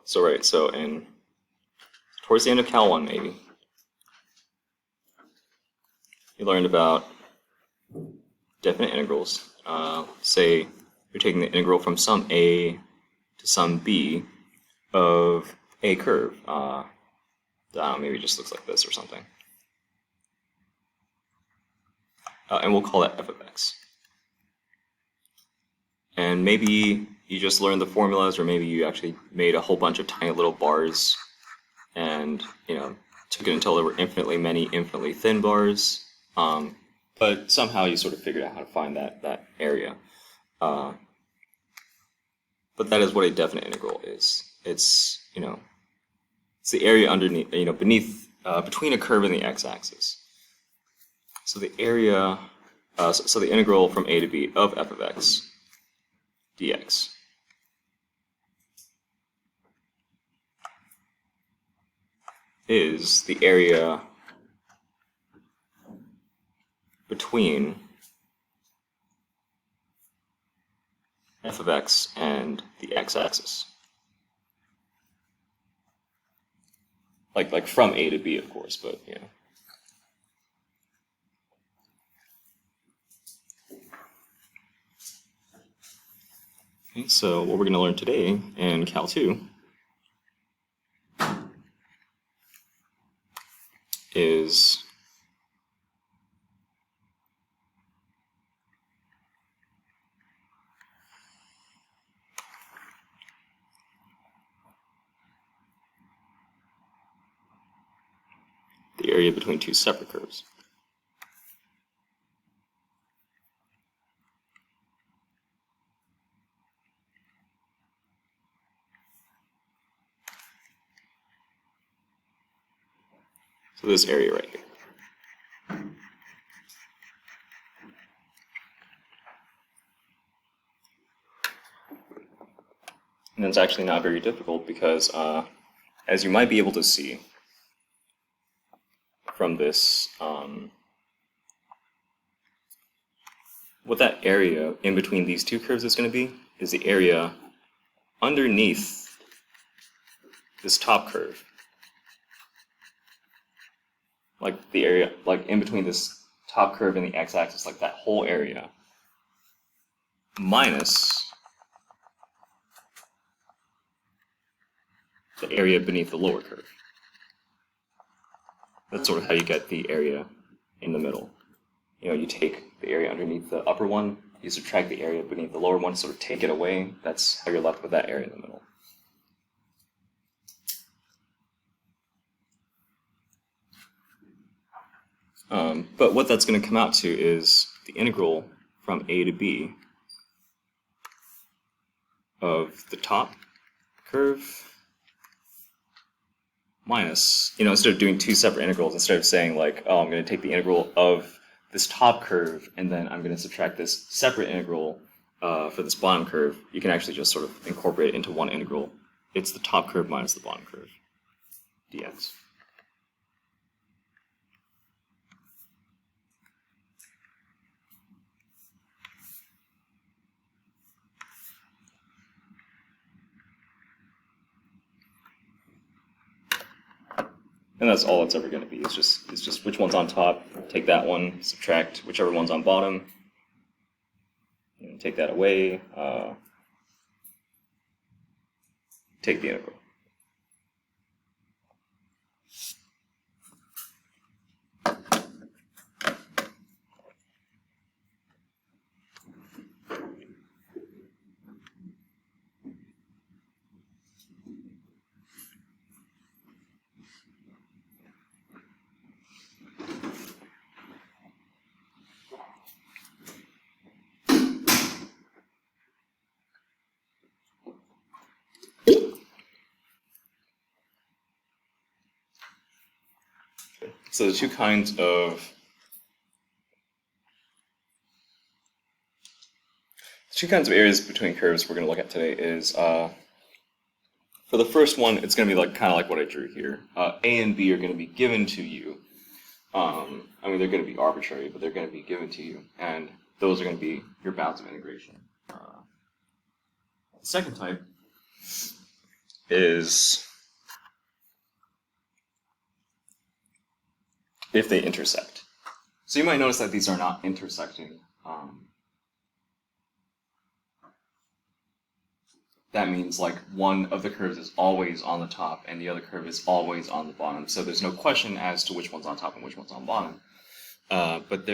So towards the end of Cal 1 maybe, you learned about definite integrals. Say you're taking the integral from some a to some b of a curve. I don't know, maybe it just looks like this or something. And we'll call that f of x. And maybe you just learned the formulas, or maybe you actually made a whole bunch of tiny little bars and, took it until there were infinitely many infinitely thin bars. But somehow you sort of figured out how to find that area. But that is what a definite integral is. It's, it's the area underneath, between a curve and the x-axis. So the area, so the integral from a to b of f of x dx is the area between f of x and the x-axis. Like from a to b, of course, but Okay, so what we're going to learn today in Cal 2 is the area between two separate curves. So this area right here. And it's actually not very difficult because, as you might be able to see from this, what that area in between these two curves is going to be is the area underneath this top curve. Like the area, like in between this top curve and the x-axis, like that whole area, minus the area beneath the lower curve. That's sort of how you get the area in the middle. You take the area underneath the upper one, you subtract the area beneath the lower one, sort of take it away. That's how you're left with that area in the middle. But what that's going to come out to is the integral from a to b of the top curve minus, instead of doing two separate integrals, instead of saying like, oh, I'm going to take the integral of this top curve and then I'm going to subtract this separate integral for this bottom curve, you can actually just sort of incorporate it into one integral. It's the top curve minus the bottom curve, dx. And that's all it's ever going to be. It's just which one's on top. Take that one, subtract whichever one's on bottom. Take that away. Take the integral. So the two kinds of areas between curves we're going to look at today is, for the first one, it's going to be kind of like what I drew here. A and B are going to be given to you. They're going to be arbitrary, but they're going to be given to you, and those are going to be your bounds of integration. The second type is if they intersect. So you might notice that these are not intersecting. That means like one of the curves is always on the top and the other curve is always on the bottom. So there's no question as to which one's on top and which one's on bottom. But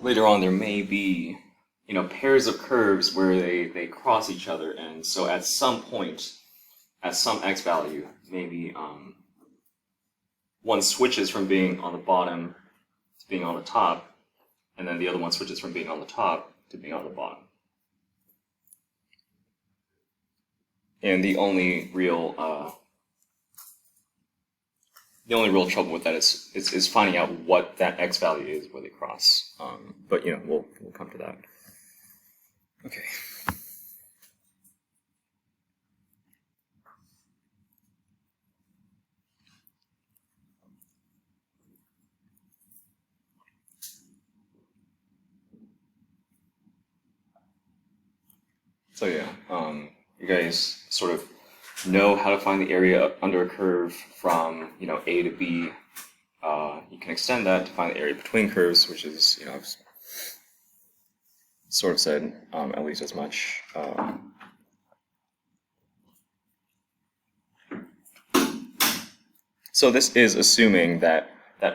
later on there may be, pairs of curves where they cross each other, and so at some point, at some x value, maybe one switches from being on the bottom to being on the top, and then the other one switches from being on the top to being on the bottom. And the only real trouble with that is finding out what that x value is where they cross. But we'll come to that. Okay. So yeah, you guys sort of know how to find the area under a curve from A to B. You can extend that to find the area between curves, which is I've sort of said at least as much. So this is assuming that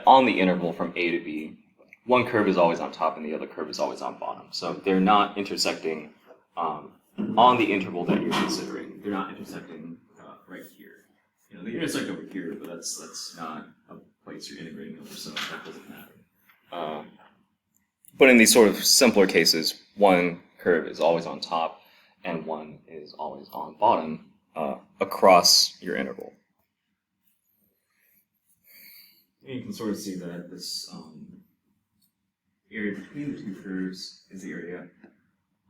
on the interval from A to B, one curve is always on top and the other curve is always on bottom. So they're not intersecting on the interval that you're considering. They're not intersecting right here. They intersect over here, but that's not a place you're integrating over, so that doesn't matter. But in these sort of simpler cases, one curve is always on top and one is always on bottom across your interval. And you can sort of see that this area between the two curves is the area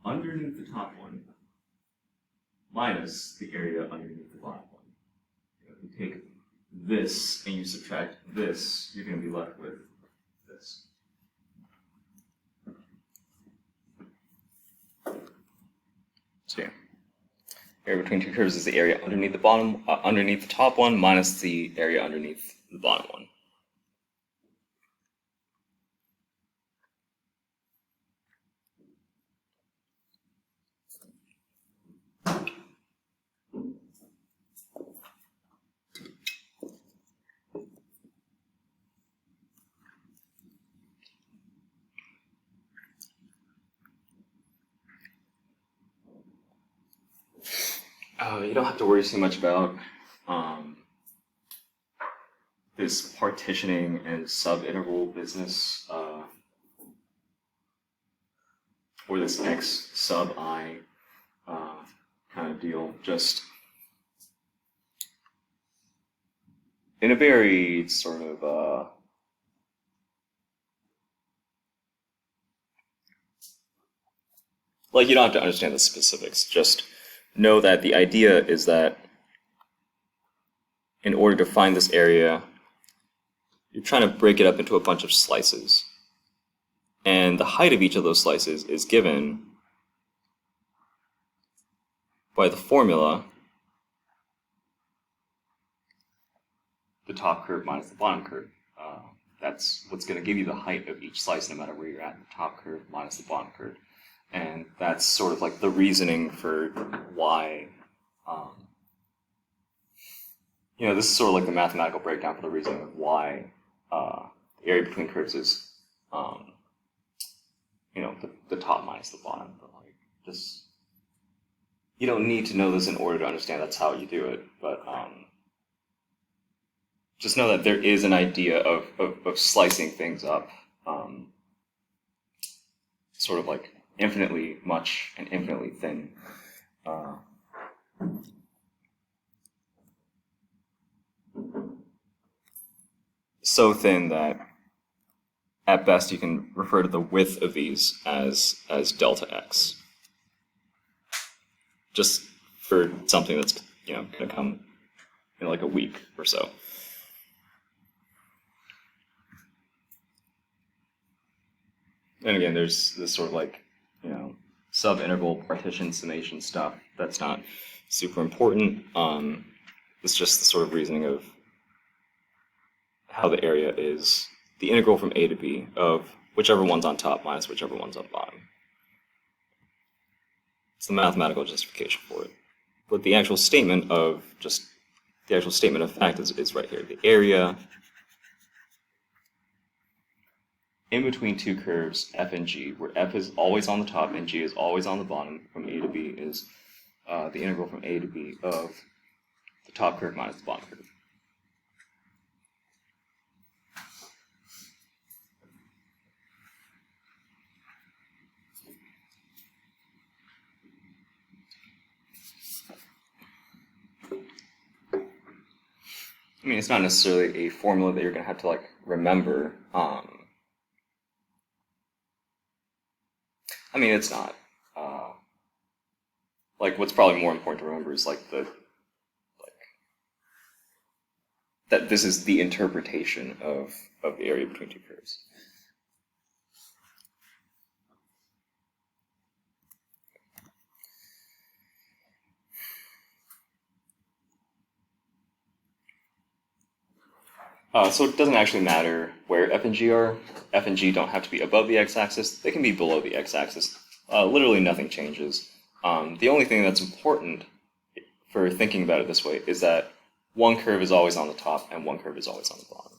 underneath the top one minus the area underneath the bottom one. If you take this and you subtract this, you're going to be left with this. So yeah, area between two curves is the area underneath the top one minus the area underneath the bottom one. You don't have to worry too much about this partitioning and subinterval business, or this x sub I kind of deal. Just in a very sort of like, you don't have to understand the specifics. Just know that the idea is that in order to find this area, you're trying to break it up into a bunch of slices. And the height of each of those slices is given by the formula, the top curve minus the bottom curve. That's what's going to give you the height of each slice, no matter where you're at, the top curve minus the bottom curve. And that's sort of like the reasoning for why, this is sort of like the mathematical breakdown for the reasoning of why the area between curves is, the top minus the bottom. But like, just, you don't need to know this in order to understand that's how you do it. But just know that there is an idea of slicing things up, sort of like infinitely much and infinitely thin. So thin that at best you can refer to the width of these as delta x. Just for something that's going to come in like a week or so. And again, there's this sort of like, sub-integral partition summation stuff. That's not super important. It's just the sort of reasoning of how the area is the integral from a to b of whichever one's on top minus whichever one's on bottom. It's the mathematical justification for it. But the actual statement of fact is right here. The area in between two curves, f and g, where f is always on the top and g is always on the bottom from a to b, is the integral from a to b of the top curve minus the bottom curve. I mean, it's not necessarily a formula that you're going to have to like remember. I mean, it's not. Like, what's probably more important to remember is that this is the interpretation of the area between two curves. So it doesn't actually matter where f and g are. F and g don't have to be above the x-axis. They can be below the x-axis. Literally nothing changes. The only thing that's important for thinking about it this way is that one curve is always on the top and one curve is always on the bottom.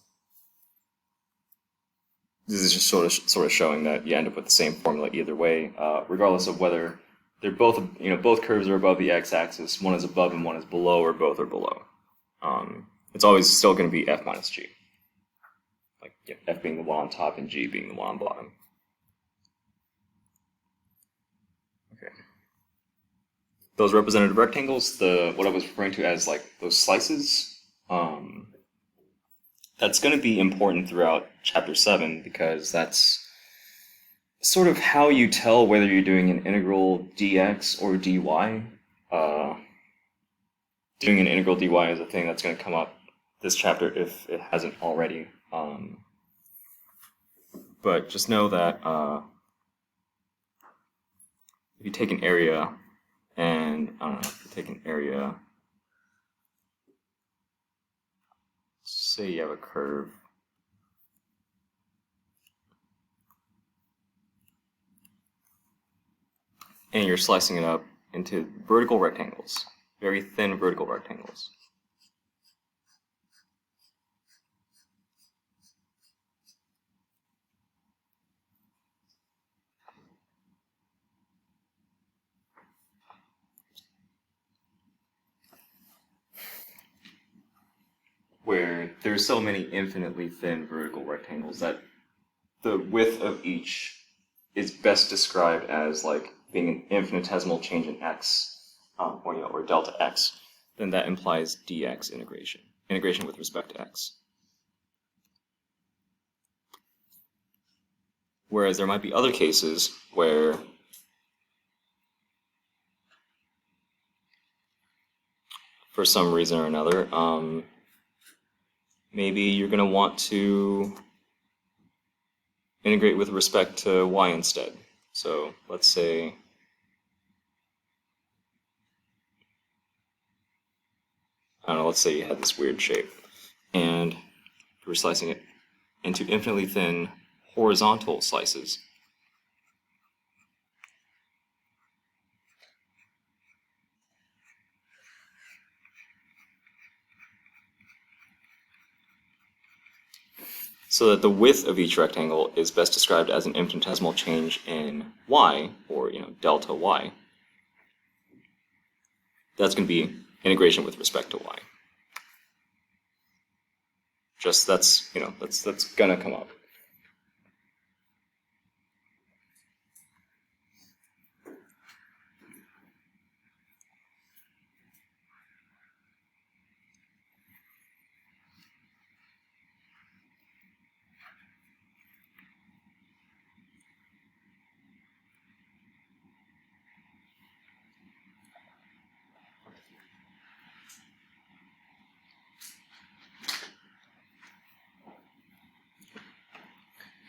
This is just sort of showing that you end up with the same formula either way, regardless of whether they're both curves are above the x-axis, one is above and one is below, or both are below. It's always still going to be f minus g. Like f being the one on top and g being the one on bottom. Okay. Those representative rectangles, what I was referring to as like those slices, that's going to be important throughout chapter 7 because that's sort of how you tell whether you're doing an integral dx or dy. Doing an integral dy is a thing that's going to come up this chapter if it hasn't already. But just know that if you take an area and, say you have a curve, and you're slicing it up into vertical rectangles, very thin vertical rectangles. Where there's so many infinitely thin vertical rectangles that the width of each is best described as like being an infinitesimal change in x, or delta x, then that implies dx integration with respect to x. Whereas there might be other cases where for some reason or another, maybe you're going to want to integrate with respect to y instead. So let's say let's say you had this weird shape and you were slicing it into infinitely thin horizontal slices. So that the width of each rectangle is best described as an infinitesimal change in y, or delta y. That's going to be integration with respect to y. Just that's gonna come up.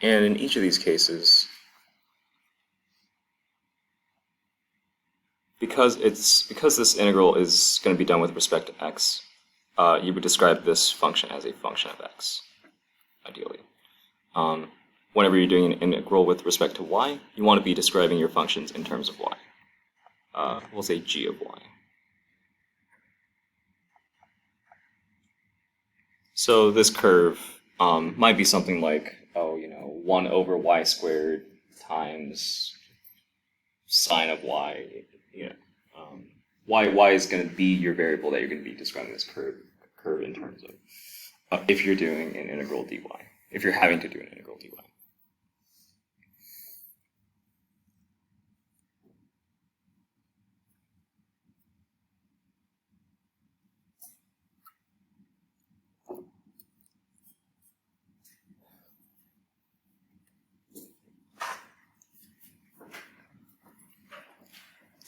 And in each of these cases, because this integral is going to be done with respect to x, you would describe this function as a function of x, ideally. Whenever you're doing an integral with respect to y, you want to be describing your functions in terms of y. We'll say g of y. So this curve might be something like, 1 over y squared times sine of y. Y is going to be your variable that you're going to be describing this curve in terms of if you're doing an integral dy, if you're having to do an integral dy.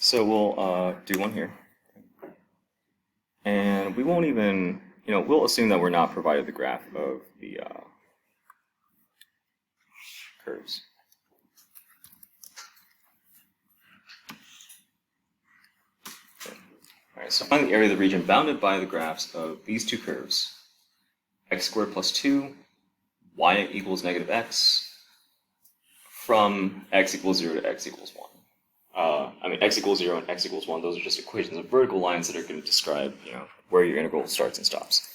So we'll do one here. And we won't even, we'll assume that we're not provided the graph of the curves. Okay. All right, so find the area of the region bounded by the graphs of these two curves, x squared plus 2, y equals negative x, from x equals 0 to x equals 1. X equals 0 and x equals 1, those are just equations of vertical lines that are going to describe, where your integral starts and stops.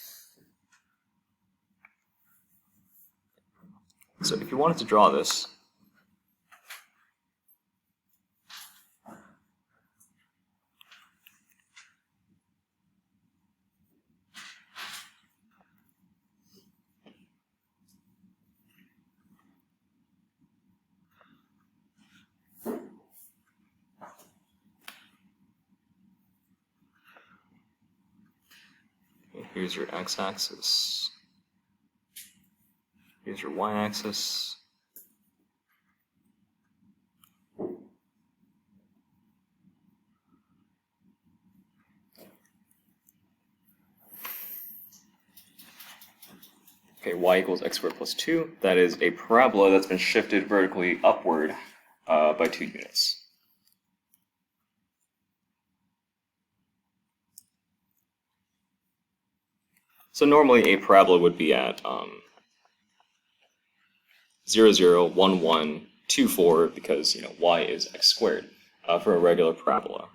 So if you wanted to draw this, here's your x-axis, here's your y-axis, okay, y equals x squared plus 2, that is a parabola that's been shifted vertically upward by 2 units. So normally a parabola would be at 0, 0, 1, 1, 2, 4, because y is x squared for a regular parabola.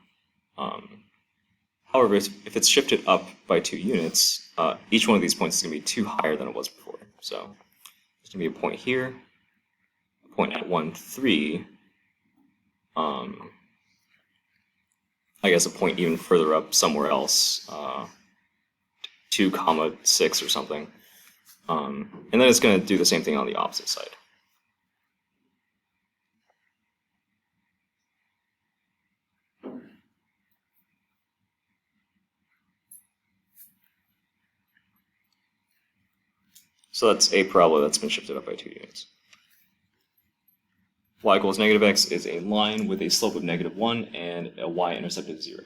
However, if it's shifted up by 2 units, each one of these points is going to be 2 higher than it was before. So there's going to be a point here, a point at 1, 3, I guess a point even further up somewhere else, 2, 6 or something. And then it's going to do the same thing on the opposite side. So that's a parabola that's been shifted up by 2 units. Y equals negative x is a line with a slope of -1 and a y-intercept of 0.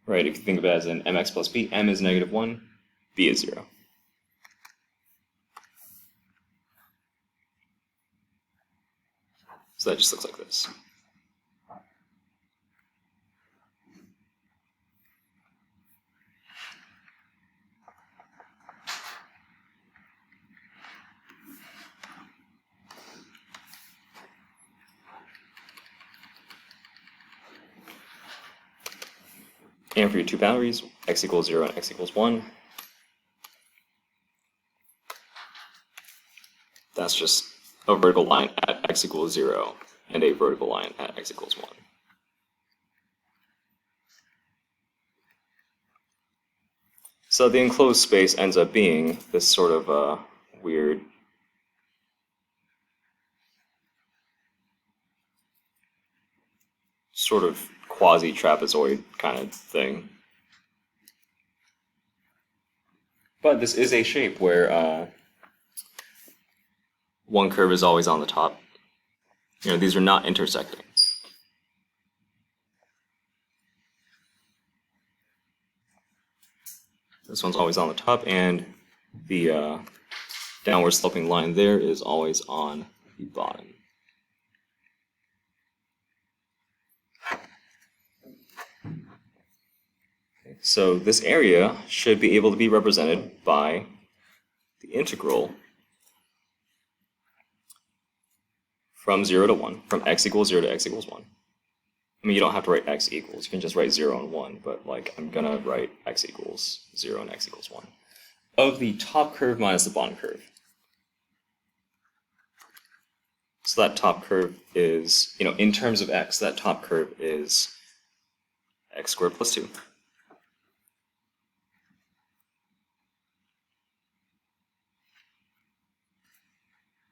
Right, if you think of it as an mx plus b, m is -1, b is 0. So that just looks like this. And for your two boundaries, x equals 0 and x equals 1, that's just a vertical line at x equals 0 and a vertical line at x equals 1. So the enclosed space ends up being this sort of weird sort of quasi-trapezoid kind of thing. But this is a shape where one curve is always on the top. These are not intersecting. This one's always on the top, and the downward sloping line there is always on the bottom. So this area should be able to be represented by the integral from 0 to 1, from x equals 0 to x equals 1. I mean, you don't have to write x equals. You can just write 0 and 1, but like I'm going to write x equals 0 and x equals 1 of the top curve minus the bottom curve. So that top curve is, in terms of x, that top curve is x squared plus 2.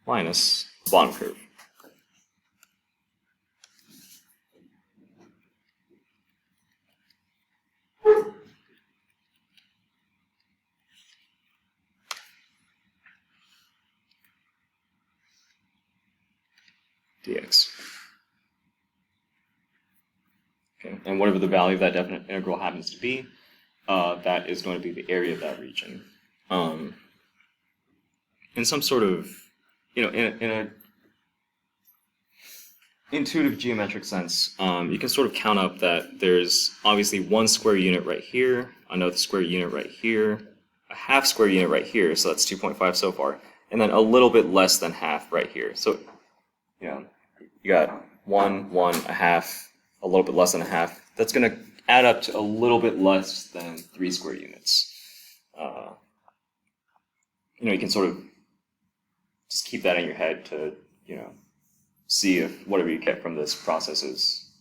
Minus the bottom curve. Dx. Okay, and whatever the value of that definite integral happens to be, that is going to be the area of that region. In some sort of, in a intuitive geometric sense, you can sort of count up that there's obviously one square unit right here, another square unit right here, a half square unit right here, so that's 2.5 so far, and then a little bit less than half right here. So, you got 1, 1, a half, a little bit less than a half. That's going to add up to a little bit less than 3 square units. You can sort of just keep that in your head to, see if whatever you get from this process is,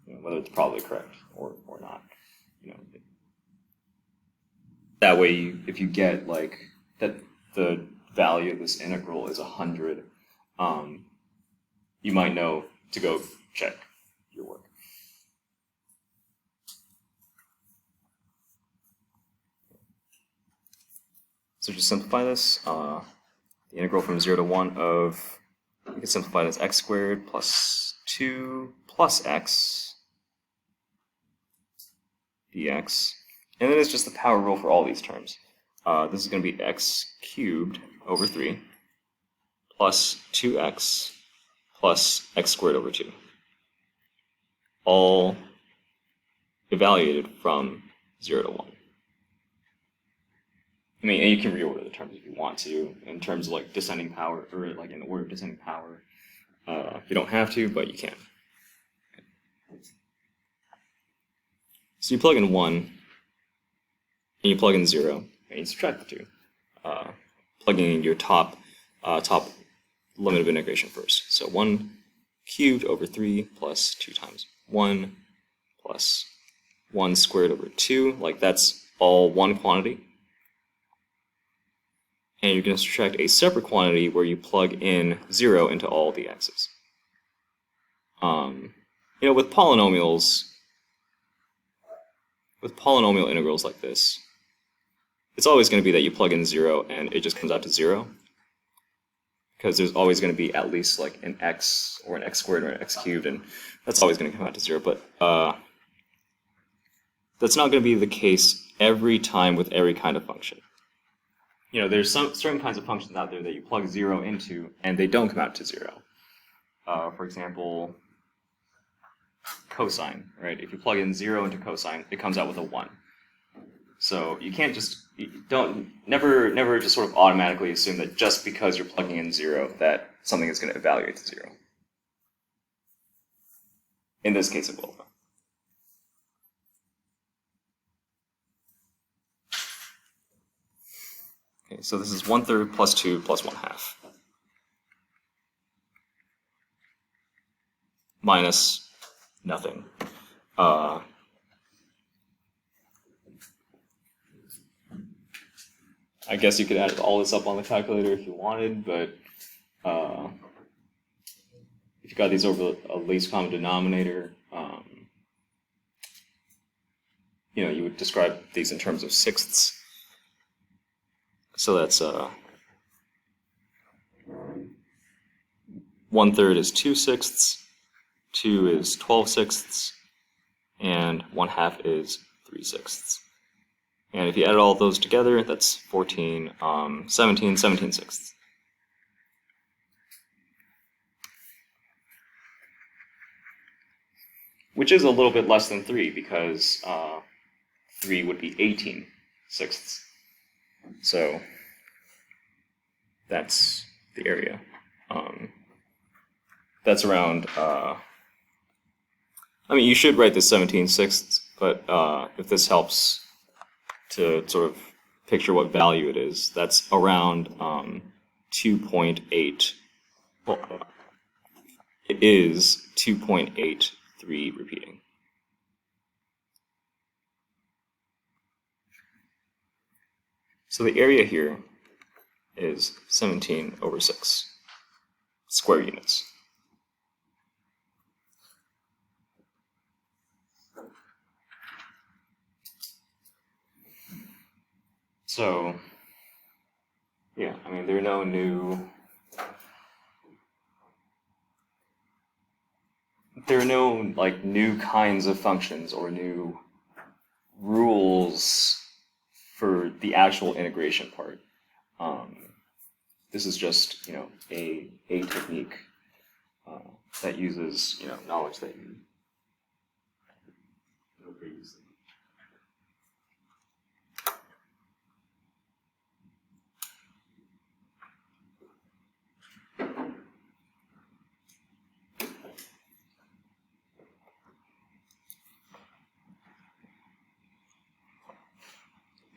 whether it's probably correct or not. That way, if you get like that the value of this integral is 100, you might know to go check your work. So just simplify this. The integral from 0 to 1 of, you can simplify this x squared plus 2 plus x dx. And then it's just the power rule for all these terms. This is going to be x cubed over 3 plus 2x plus x squared over 2. All evaluated from 0 to 1. I mean, and you can reorder the terms if you want to, in terms of like descending power, or like in the order of descending power. You don't have to, but you can. So you plug in 1, and you plug in 0, and you subtract the 2. Plugging in your top limit of integration first. So 1 cubed over 3 plus 2 times 1 plus 1 squared over 2. Like that's all one quantity. And you're going to subtract a separate quantity where you plug in 0 into all the x's. With polynomial integrals like this, it's always going to be that you plug in 0 and it just comes out to 0. Because there's always going to be at least like an x or an x squared or an x cubed, and that's always going to come out to 0. But that's not going to be the case every time with every kind of function. There's some certain kinds of functions out there that you plug 0 into and they don't come out to 0. For example, cosine, right? If you plug in 0 into cosine, it comes out with a 1. So you can't never just sort of automatically assume that just because you're plugging in 0 that something is going to evaluate to 0. In this case, it will. Okay, so this is 1/3 plus 2 plus 1/2. Minus nothing. I guess you could add all this up on the calculator if you wanted, but if you got these over a least common denominator, you would describe these in terms of sixths. So that's 1/3 is 2/6, 2 is 12/6, and 1/2 is 3/6. And if you add all those together, that's 14, 17/6. Which is a little bit less than 3 because 3 would be 18/6. So that's the area. That's around, I mean, you should write this 17/6, but if this helps to sort of picture what value it is, that's around 2.8. Well, it is 2.83 repeating. So the area here is 17/6 square units. So, yeah, I mean, there are no like new kinds of functions or new rules for the actual integration part. This is just, a technique that uses, knowledge that you know previously.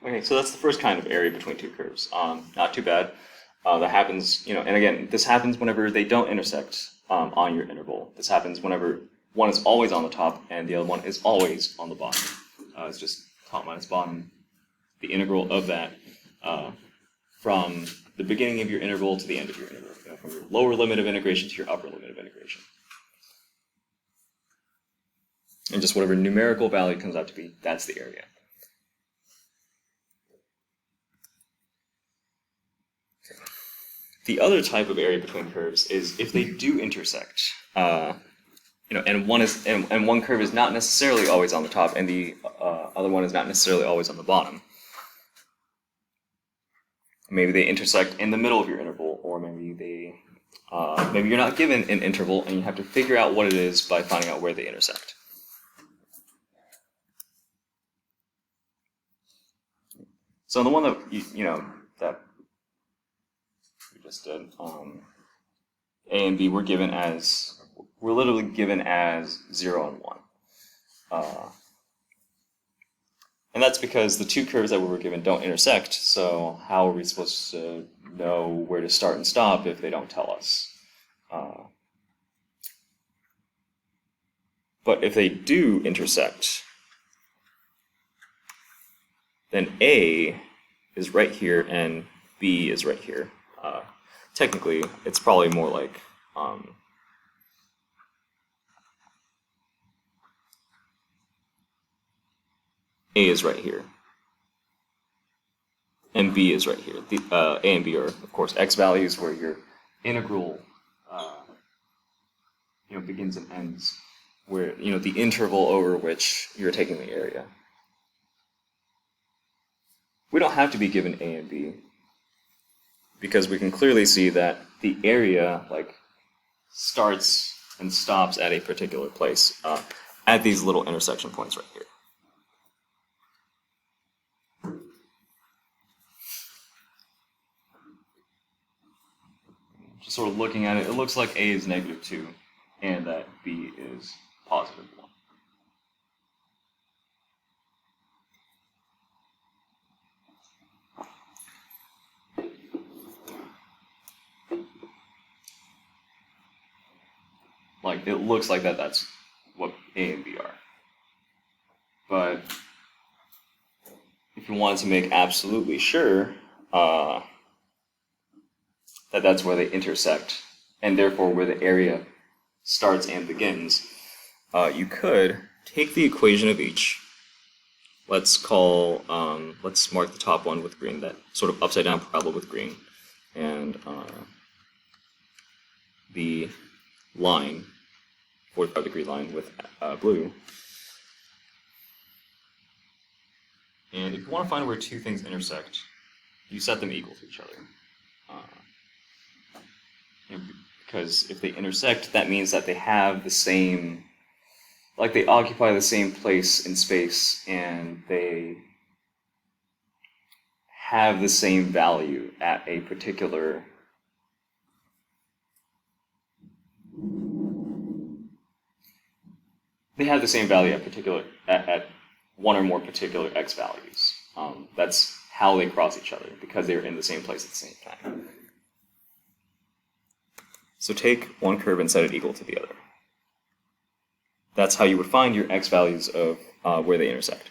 Okay, so that's the first kind of area between two curves. Not too bad. That happens, and again, this happens whenever they don't intersect on your interval. This happens whenever one is always on the top and the other one is always on the bottom. It's just top minus bottom, the integral of that from the beginning of your interval to the end of your interval, from your lower limit of integration to your upper limit of integration. And just whatever numerical value comes out to be, that's the area. The other type of area between curves is if they do intersect, and one curve is not necessarily always on the top, and the other one is not necessarily always on the bottom. Maybe they intersect in the middle of your interval, or maybe you're not given an interval and you have to figure out what it is by finding out where they intersect. So the one that that we just did, A and B we're literally given as 0 and 1. And that's because the two curves that we were given don't intersect, so how are we supposed to know where to start and stop if they don't tell us? But if they do intersect, then A is right here and B is right here. Technically, it's probably more like A is right here, and B is right here. The A and B are, of course, x values where your integral, begins and ends, where the interval over which you're taking the area. We don't have to be given A and B, because we can clearly see that the area starts and stops at a particular place at these little intersection points right here. Just sort of looking at it, it looks like A is -2 and that B is +1. It looks like that's what A and B are. But if you wanted to make absolutely sure that that's where they intersect, and therefore where the area starts and begins, you could take the equation of each. Let's mark the top one with green, that sort of upside down parabola with green, and the line, 45-degree line with blue. And if you want to find where two things intersect, you set them equal to each other. Because if they intersect, that means that they have the same like they occupy the same place in space and they have the same value at a particular at one or more particular x values. That's how they cross each other, because they're in the same place at the same time. So take one curve and set it equal to the other. That's how you would find your x values of where they intersect.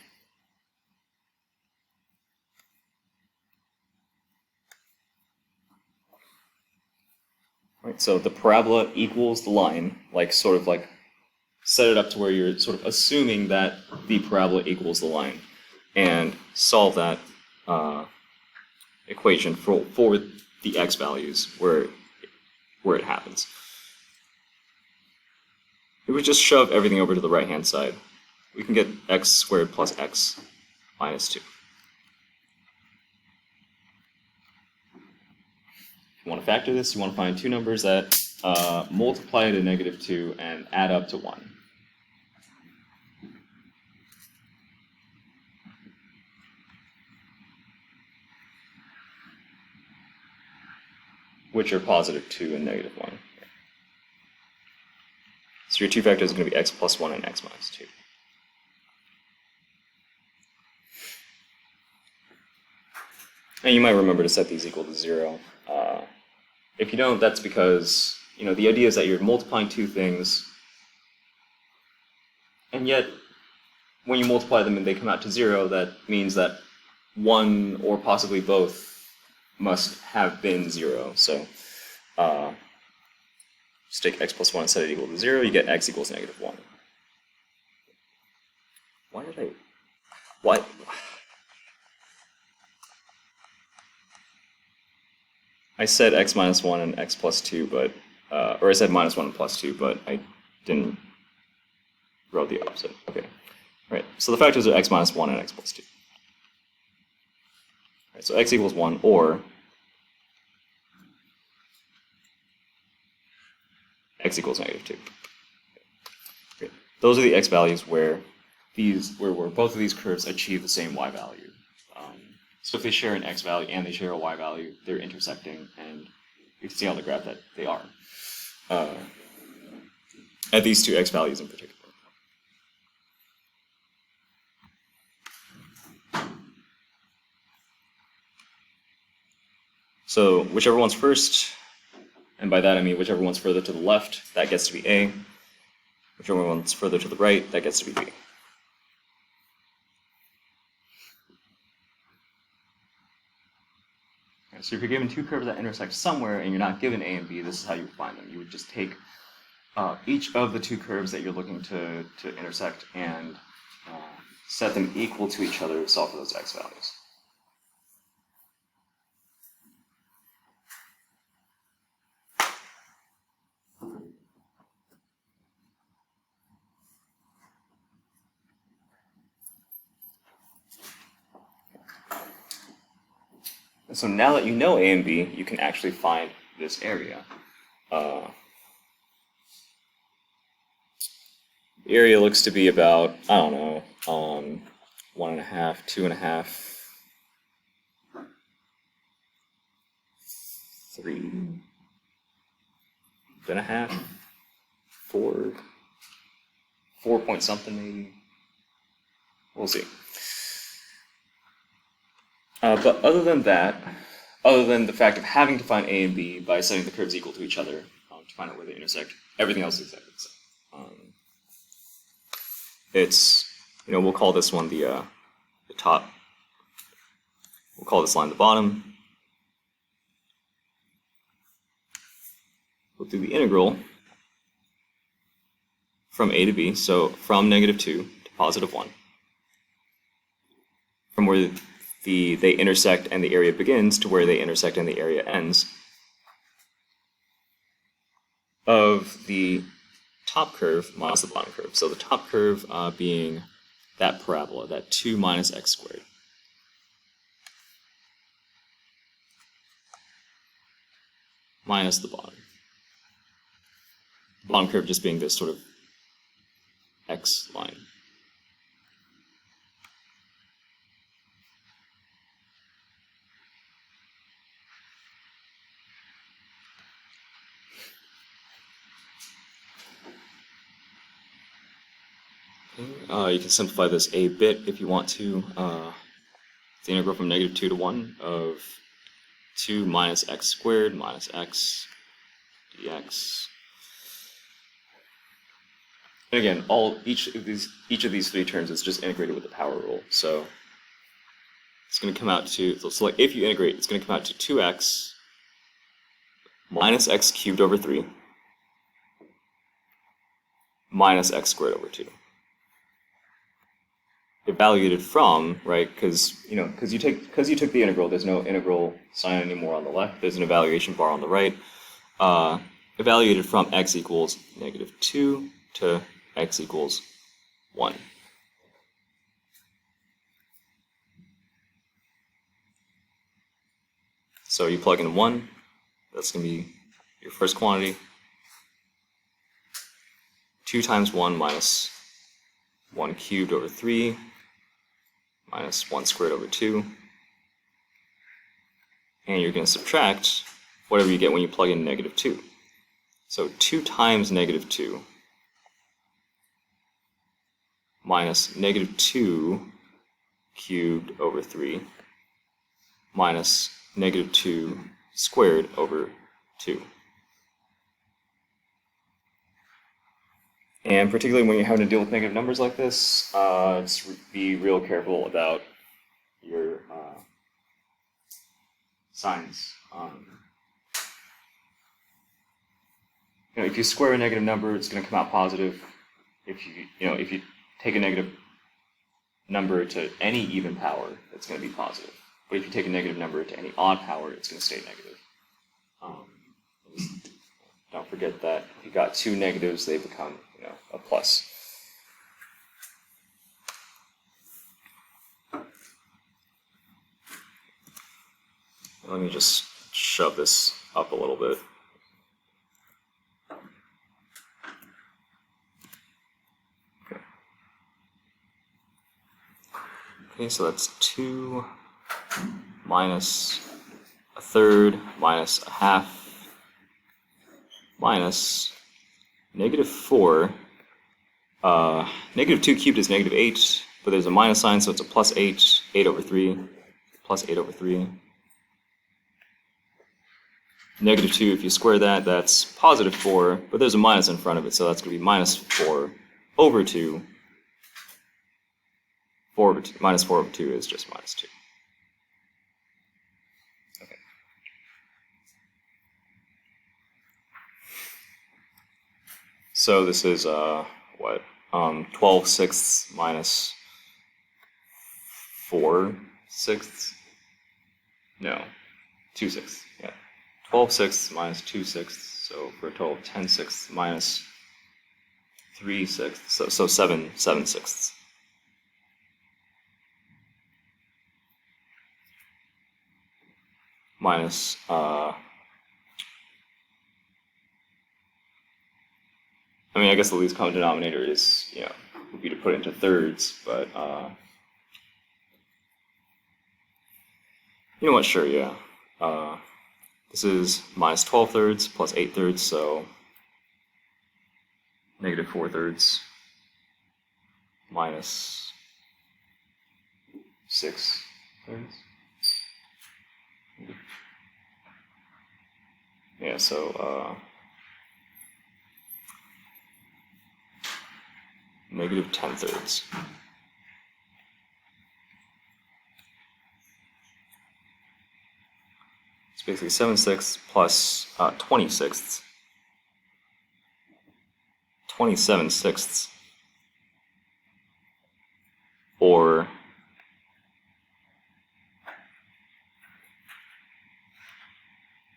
Right, so the parabola equals the line, like sort of like set it up to where you're sort of assuming that the parabola equals the line, and solve that equation for the x values where it happens. If we just shove everything over to the right-hand side, we can get x squared plus x minus 2. If you want to factor this, you want to find two numbers that multiply to -2 and add up to 1. Which are +2 and -1. So your two factors are going to be x plus 1 and x minus 2. And you might remember to set these equal to 0. If you don't, that's because, the idea is that you're multiplying two things, and yet when you multiply them and they come out to 0, that means that one or possibly both must have been 0. So just take x plus 1 and set it equal to 0, you get x equals -1. What? I said x minus 1 and x plus 2, but, or I said -1 and plus 2, but I didn't wrote the opposite. Okay, right, so the factors are x minus 1 and x plus 2. Right, so x equals 1, or x equals -2. Okay. Those are the x values where both of these curves achieve the same y value. So if they share an x value and they share a y value, they're intersecting, and you can see on the graph that they are. At these two x values in particular. So whichever one's first, and by that I mean whichever one's further to the left, that gets to be A. Whichever one's further to the right, that gets to be B. Okay, so if you're given two curves that intersect somewhere and you're not given A and B, this is how you would find them. You would just take each of the two curves that you're looking to intersect and set them equal to each other to solve for those x values. So now that you know A and B, you can actually find this area. The area looks to be about, I don't know, 1.5, 2.5, 3.5, 4 point something maybe. We'll see. But other than that, other than the fact of having to find A and B by setting the curves equal to each other to find out where they intersect, everything else is exactly the same. It's, we'll call this one the top. We'll call this line the bottom. We'll do the integral from A to B, so from -2 to +1. From where they intersect and the area begins to where they intersect and the area ends of the top curve minus the bottom curve. So the top curve being that parabola, that 2 minus x squared. Minus the bottom. The bottom curve just being this sort of x line. You can simplify this a bit if you want to. It's the integral from -2 to 1 of 2 minus x squared minus x dx. And again, each of these three terms is just integrated with the power rule. So it's going to come out to, so like if you integrate, it's going to come out to 2x minus x cubed over 3 minus x squared over 2. Evaluated from, right, because you took the integral, there's no integral sign anymore on the left, there's an evaluation bar on the right. Evaluated from x equals -2 to x equals 1. So you plug in 1, that's going to be your first quantity. 2 times 1 minus 1 cubed over 3 minus 1 squared over 2. And you're going to subtract whatever you get when you plug in -2. So 2 times -2 minus -2 cubed over 3 minus -2 squared over 2. And particularly when you're having to deal with negative numbers like this, just be real careful about your signs. If you square a negative number, it's going to come out positive. If you take a negative number to any even power, it's going to be positive. But if you take a negative number to any odd power, it's going to stay negative. Don't forget that if you got two negatives, they become a plus. Let me just shove this up a little bit. Okay, so that's 2 minus a third minus a half minus -4. -2 cubed is -8, but there's a minus sign, so it's a plus 8, 8 over 3, plus 8 over 3. -2, if you square that, that's positive 4, but there's a minus in front of it, so that's going to be minus 4 over 2. 4 over 2. Minus 4 over 2 is just minus 2. Okay. So this is, what? 12/6 minus 4/6? No, 2/6, yeah. 12/6 minus 2/6, so for a total of 10/6 minus 3/6, so 7/6. Minus, I guess the least common denominator is, would be to put it into thirds, but, you know what, sure, yeah. This is minus 12 thirds plus 8 thirds, so -4 thirds minus 6 thirds. Yeah, so -10 thirds. It's basically 7/6 plus 20/6. 27/6, or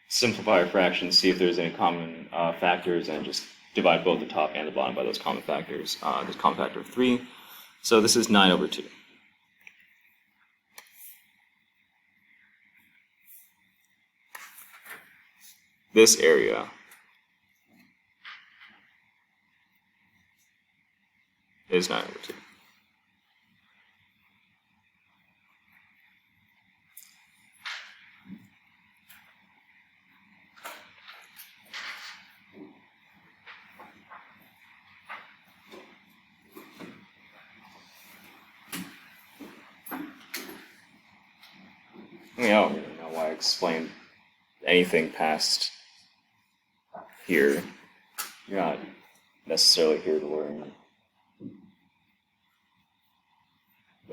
simplify a fraction, see if there's any common factors, and just divide both the top and the bottom by those common factors. There's a common factor of 3, so this is 9 over 2. This area is 9 over 2. I mean, I don't really know why I explained anything past here. You're not necessarily here to learn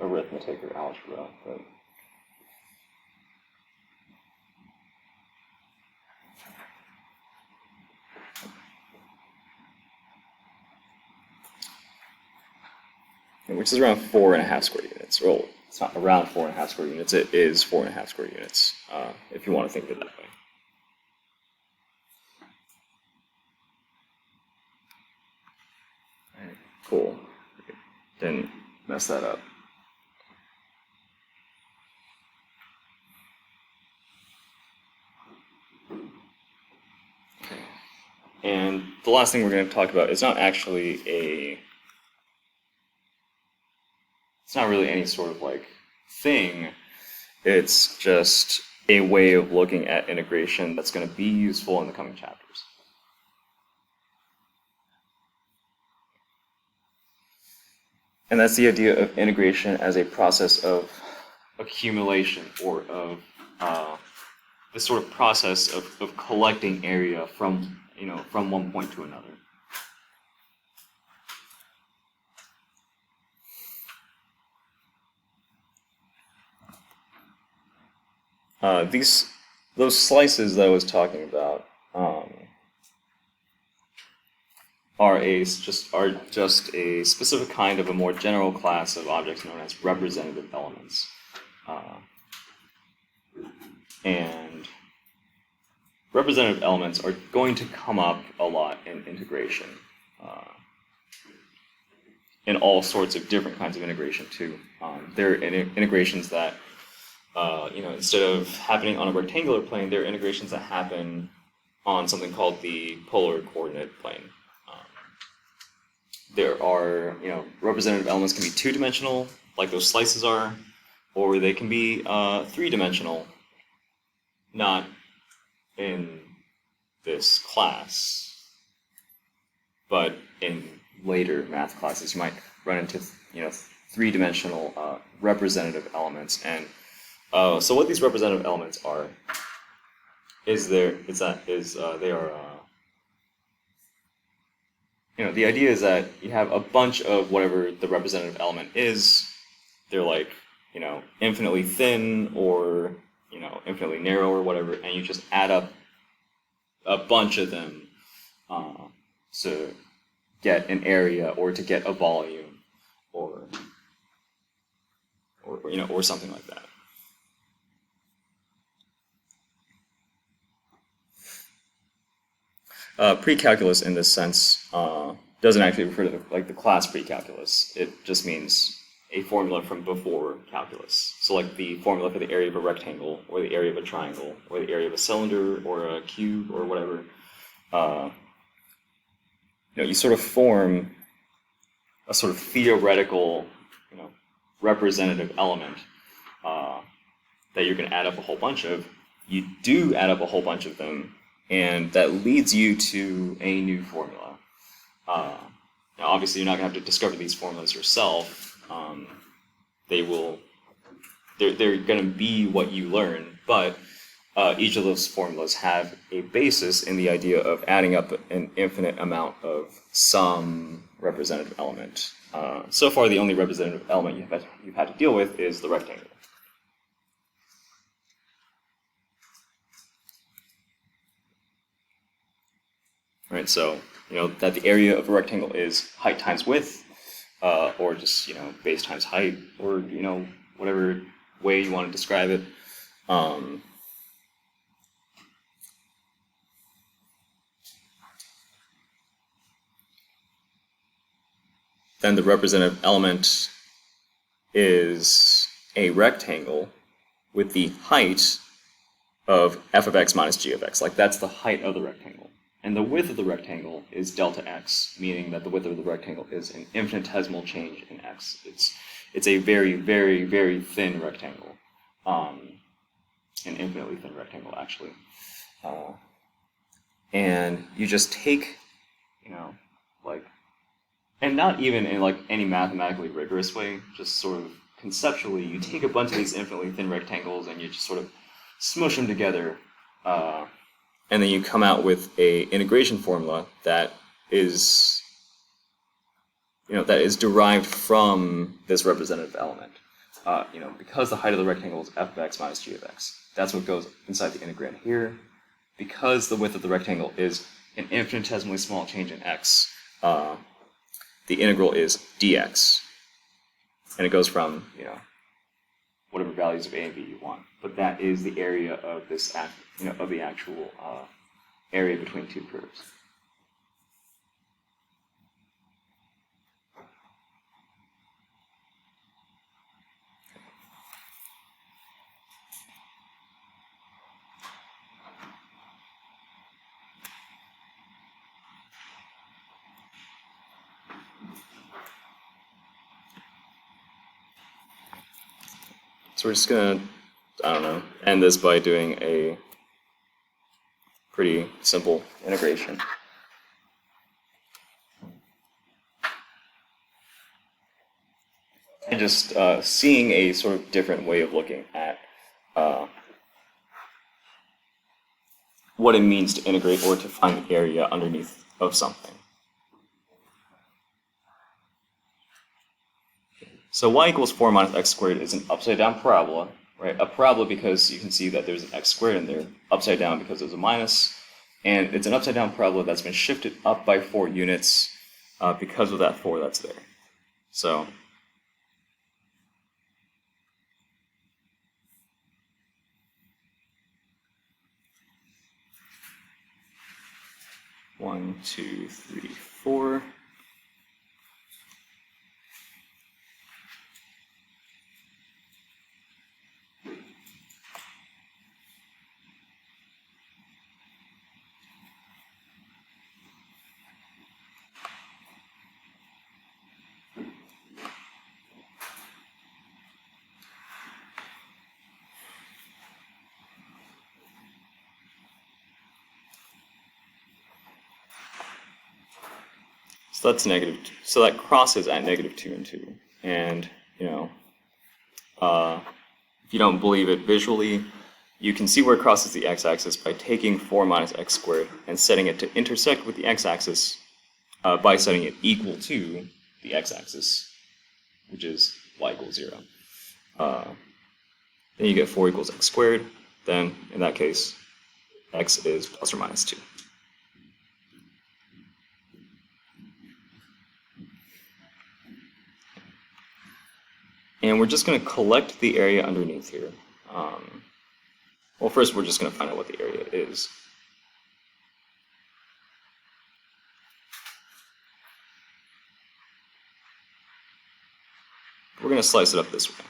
arithmetic or algebra, but which is around 4.5 square units. Well, it's not around 4.5 square units, it is 4.5 square units, if you want to think of it that way. Alright, cool. Didn't mess that up. Okay. And the last thing we're going to talk about is not actually it's not really any sort of like thing, it's just a way of looking at integration that's going to be useful in the coming chapters. And that's the idea of integration as a process of accumulation, or of this sort of process of collecting area from one point to another. Those slices that I was talking about are just a specific kind of a more general class of objects known as representative elements, and representative elements are going to come up a lot in integration, in all sorts of different kinds of integration too. There are integrations that instead of happening on a rectangular plane, there are integrations that happen on something called the polar coordinate plane. There are, representative elements can be two-dimensional, like those slices are, or they can be three-dimensional, not in this class, but in later math classes you might run into, three-dimensional representative elements. And so what these representative elements are the idea is that you have a bunch of whatever the representative element is. They're like, infinitely thin or, infinitely narrow or whatever, and you just add up a bunch of them to get an area or to get a volume or something like that. Pre-calculus in this sense doesn't actually refer to the class pre-calculus. It just means a formula from before calculus. So like the formula for the area of a rectangle, or the area of a triangle, or the area of a cylinder, or a cube, or whatever. You sort of form a sort of theoretical, representative element that you're going to add up a whole bunch of. You do add up a whole bunch of them, and that leads you to a new formula. Now, obviously, you're not going to have to discover these formulas yourself. They're going to be what you learn, but each of those formulas have a basis in the idea of adding up an infinite amount of some representative element. So far, the only representative element you've had to deal with is the rectangle. Right, so that the area of a rectangle is height times width, or just base times height, or whatever way you want to describe it. Then the representative element is a rectangle with the height of f of x minus g of x. Like, that's the height of the rectangle. And the width of the rectangle is delta x, meaning that the width of the rectangle is an infinitesimal change in x. It's a very, very, very thin rectangle, an infinitely thin rectangle, actually. And you just take, and not even in like any mathematically rigorous way, just sort of conceptually, you take a bunch of these infinitely thin rectangles and you just sort of smush them together, and then you come out with a integration formula that is, that is derived from this representative element. Because the height of the rectangle is f of x minus g of x. That's what goes inside the integrand here. Because the width of the rectangle is an infinitesimally small change in x, the integral is dx. And it goes from, whatever values of a and b you want. But that is the area of this, of the actual area between two curves. So we're just going to, end this by doing a pretty simple integration. And just seeing a sort of different way of looking at what it means to integrate or to find the area underneath of something. So y equals 4 minus x squared is an upside-down parabola, right? A parabola because you can see that there's an x squared in there, upside down because there's a minus, and it's an upside-down parabola that's been shifted up by 4 units because of that 4 that's there. So one, two, three, 4. So that's negative. So that crosses at negative 2 and 2. And, if you don't believe it visually, you can see where it crosses the x-axis by taking 4 minus x squared and setting it to intersect with the x-axis by setting it equal to the x-axis, which is y equals 0. Then you get 4 equals x squared. Then, in that case, x is plus or minus 2. And we're just going to collect the area underneath here. Well, first we're just going to find out what the area is. We're going to slice it up this way.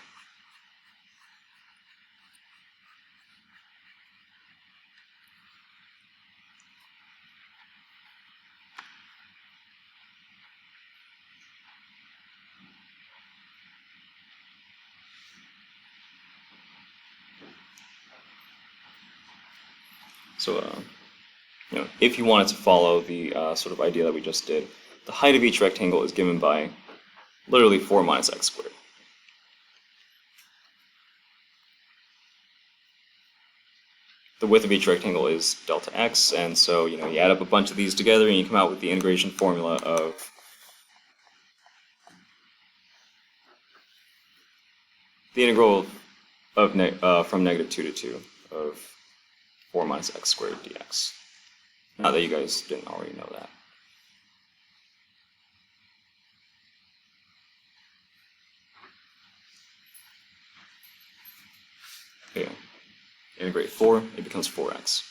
So, if you wanted to follow the sort of idea that we just did, the height of each rectangle is given by literally 4 minus x squared. The width of each rectangle is delta x, and so you add up a bunch of these together and you come out with the integration formula of the integral of from negative 2 to 2 of 4 minus x squared dx. Not that you guys didn't already know that. Okay. Integrate 4, it becomes 4x.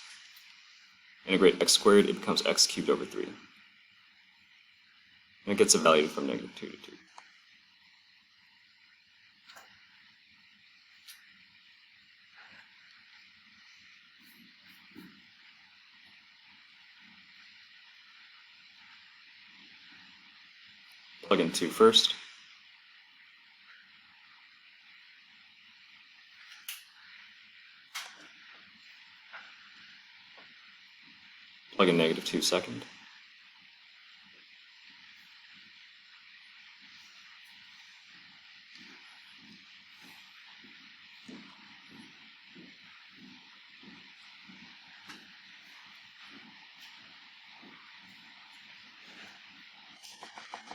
Integrate x squared, it becomes x cubed over 3. And it gets a value from negative 2 to 2. Plug in 2 first. Plug in -2 second.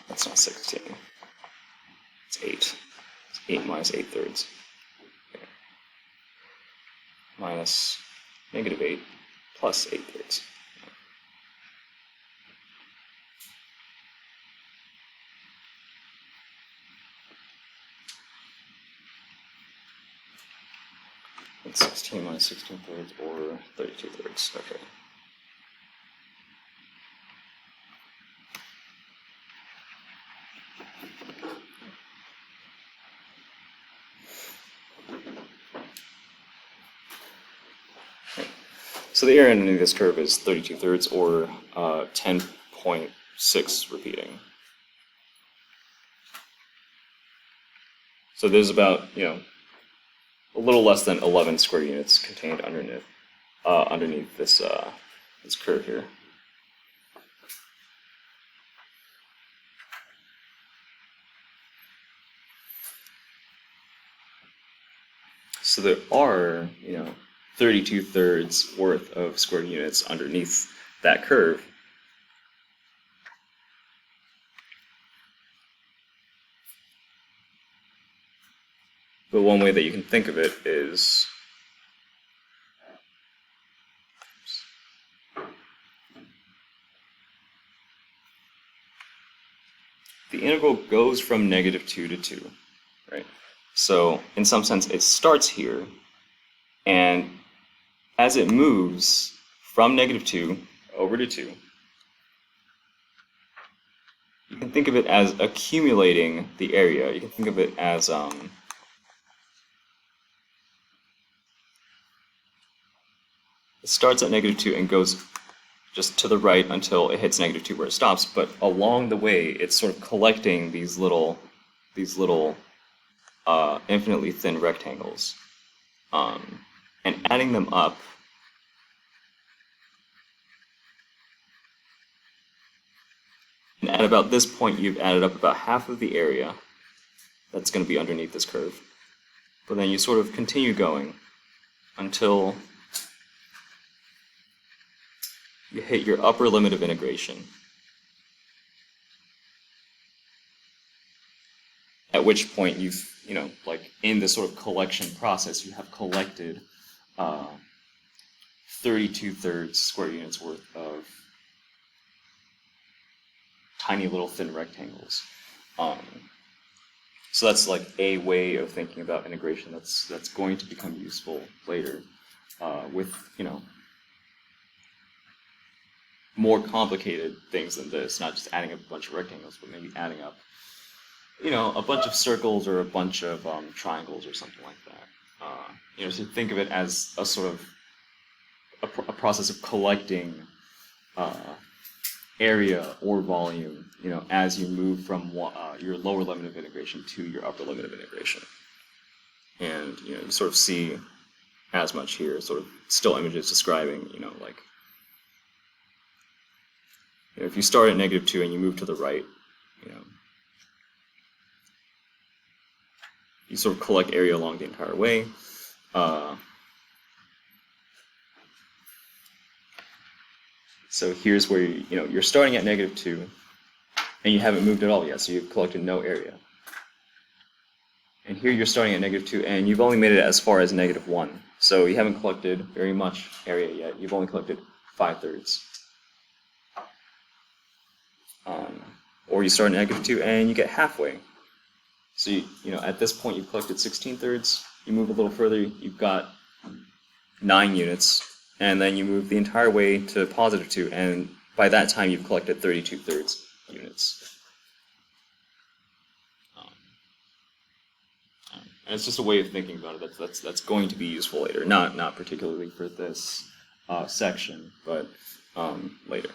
That's not 16. It's 8. It's 8 minus 8 thirds. Okay. Minus -8 plus 8 thirds. It's 16 minus 16 thirds, or 32 thirds. Okay. So the area underneath this curve is 32 thirds, or 10.6 repeating. So there's about, a little less than 11 square units contained underneath this this curve here. So there are, 32 thirds worth of square units underneath that curve. But one way that you can think of it is the integral goes from -2 to 2, right? So in some sense it starts here, and as it moves from -2 over to 2, you can think of it as accumulating the area. You can think of it as it starts at -2 and goes just to the right until it hits -2 where it stops, but along the way it's sort of collecting these little infinitely thin rectangles, and adding them up. And at about this point, you've added up about half of the area that's going to be underneath this curve. But then you sort of continue going until you hit your upper limit of integration, at which point you've, like in this sort of collection process, you have collected 32 thirds square units worth of tiny little thin rectangles. So that's like a way of thinking about integration that's going to become useful later with, more complicated things than this, not just adding up a bunch of rectangles, but maybe adding up, a bunch of circles or a bunch of triangles or something like that. So think of it as a sort of a process of collecting area or volume, as you move from your lower limit of integration to your upper limit of integration. And, you sort of see as much here, sort of still images describing, like, if you start at -2 and you move to the right, you sort of collect area along the entire way. So here's where you're starting at -2, and you haven't moved at all yet, so you've collected no area. And here you're starting at -2, and you've only made it as far as -1, so you haven't collected very much area yet. You've only collected 5 thirds. Or you start at -2 and you get halfway. So at this point you've collected 16 thirds. You move a little further, you've got 9 units, and then you move the entire way to +2, and by that time you've collected 32 thirds units. And it's just a way of thinking about it that's going to be useful later. Not particularly for this section, but later.